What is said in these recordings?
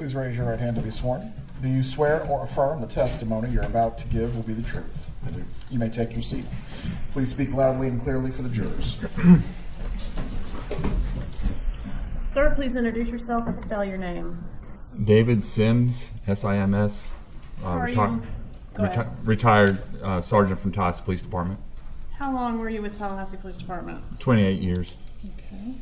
Please raise your right hand to be sworn. Do you swear or affirm the testimony you're about to give will be the truth? I do. You may take your seat. Please speak loudly and clearly for the jurors. Sir, please introduce yourself and spell your name. David Sims, S-I-M-S. How are you? Go ahead. Retired sergeant from Tallahassee Police Department. How long were you with Tallahassee Police Department? 28 years. Okay.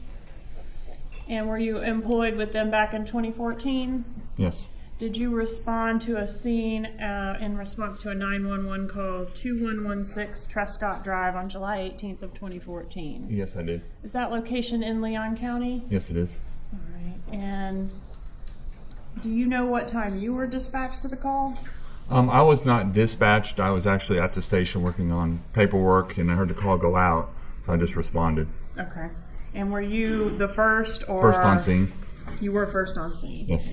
And were you employed with them back in 2014? Yes. Did you respond to a scene in response to a 911 call 2116 Trescott Drive on July 18th of 2014? Yes, I did. Is that location in Leon County? Yes, it is. All right. And do you know what time you were dispatched to the call? I was not dispatched. I was actually at the station working on paperwork, and I heard the call go out, so I just responded. Okay. And were you the first or? First on scene. You were first on scene. Yes.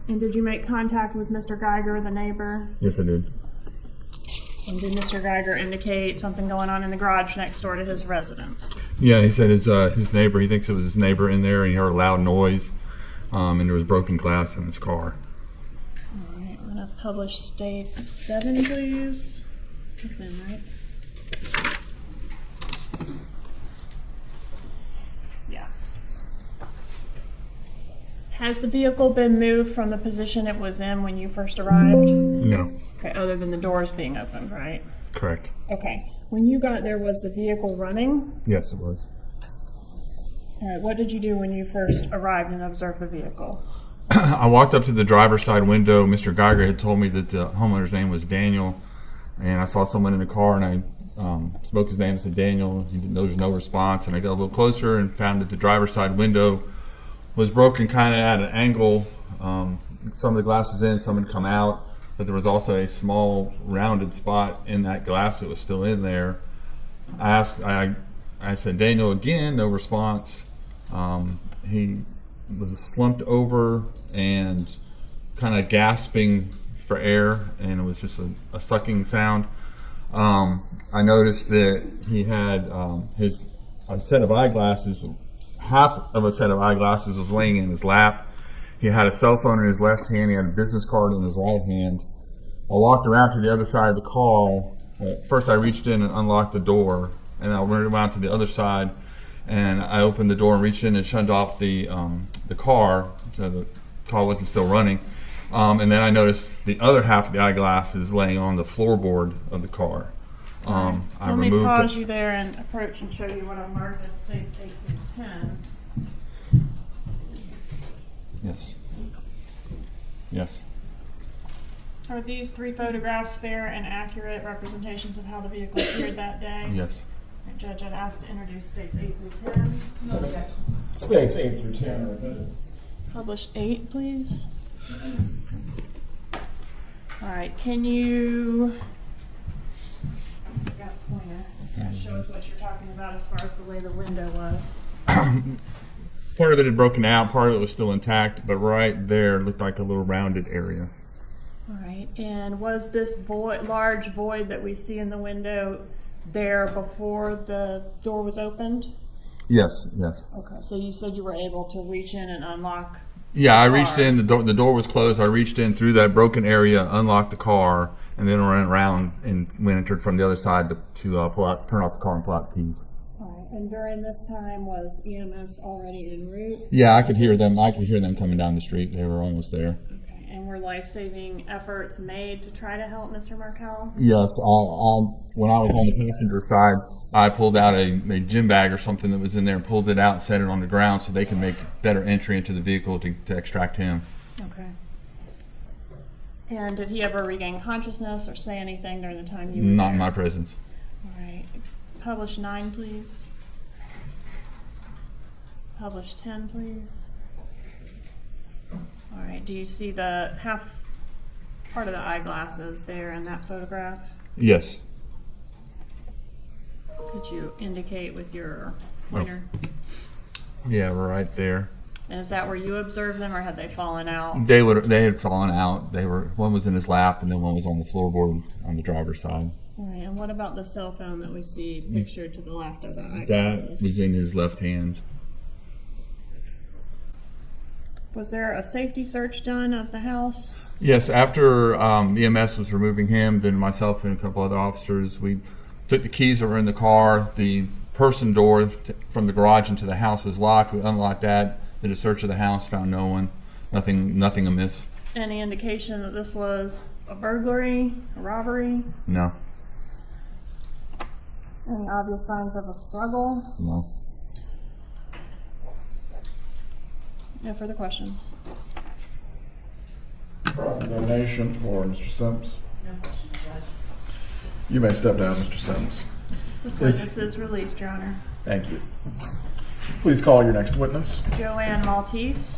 And did you make contact with Mr. Geiger, the neighbor? Yes, I did. And did Mr. Geiger indicate something going on in the garage next door to his residence? Yeah, he said his neighbor, he thinks it was his neighbor in there, and he heard a loud noise, and there was broken glass in his car. All right, I'm going to publish states 7, please. That's in, right? Yeah. Has the vehicle been moved from the position it was in when you first arrived? No. Okay, other than the doors being opened, right? Correct. Okay. When you got there, was the vehicle running? Yes, it was. All right, what did you do when you first arrived and observed the vehicle? I walked up to the driver's side window. Mr. Geiger had told me that the homeowner's name was Daniel, and I saw someone in the car, and I spoke his name and said Daniel. He didn't know there was no response, and I got a little closer and found that the driver's side window was broken kind of at an angle. Some of the glass was in, some had come out, but there was also a small rounded spot in that glass that was still in there. I said Daniel again, no response. He was slumped over and kind of gasping for air, and it was just a sucking sound. I noticed that he had a set of eyeglasses. Half of a set of eyeglasses was laying in his lap. He had a cell phone in his left hand. He had a business card in his right hand. I walked around to the other side of the car. First, I reached in and unlocked the door, and I went around to the other side, and I opened the door and reached in and shut off the car, so the car wasn't still running. And then I noticed the other half of the eyeglasses laying on the floorboard of the car. Let me pause you there and approach and show you what I marked as states 8 through 10. Yes. Yes. Are these 3 photographs fair and accurate representations of how the vehicle appeared that day? Yes. Judge, I'd ask to introduce states 8 through 10. No objection. States 8 through 10. Publish 8, please. All right, can you... Got a pointer. Show us what you're talking about as far as the way the window was. Part of it had broken out, part of it was still intact, but right there looked like a little rounded area. All right, and was this large void that we see in the window there before the door was opened? Yes, yes. Okay, so you said you were able to reach in and unlock. Yeah, I reached in, the door was closed, I reached in through that broken area, unlocked the car, and then ran around and entered from the other side to turn off the car and pull out the keys. All right, and during this time, was EMS already en route? Yeah, I could hear them coming down the street. They were almost there. Okay, and were life-saving efforts made to try to help Mr. Markel? Yes, when I was on the passenger side, I pulled out a gym bag or something that was in there and pulled it out and set it on the ground so they could make better entry into the vehicle to extract him. Okay. And did he ever regain consciousness or say anything during the time you were Not there? in my presence. All right. Publish 9, please. Publish 10, please. All right. Do you see the half part of the eyeglasses there in that photograph? Yes. Could you indicate with your pointer? Yeah, we're right there. And is that where you observed them, or had they fallen out? They had fallen out. One was in his lap, and then one was on the floorboard on the driver's side. All right. And what about the cell phone that we see pictured to the left of the eyeglasses? That was in his left hand. Was there a safety search done of the house? Yes, after EMS was removing him, then myself and a couple other officers, we took the keys that were in the car. The person door from the garage into the house was locked. We unlocked that, did a search of the house, found no one, nothing amiss. Any indication that this was a burglary, a robbery? No, Any obvious signs of a struggle? no. No further questions. Cross-examination for Mr. Sims. You may step down, Mr. Sims. This witness is released, Your Honor. Thank you. Please call your next witness. Joanne Maltese.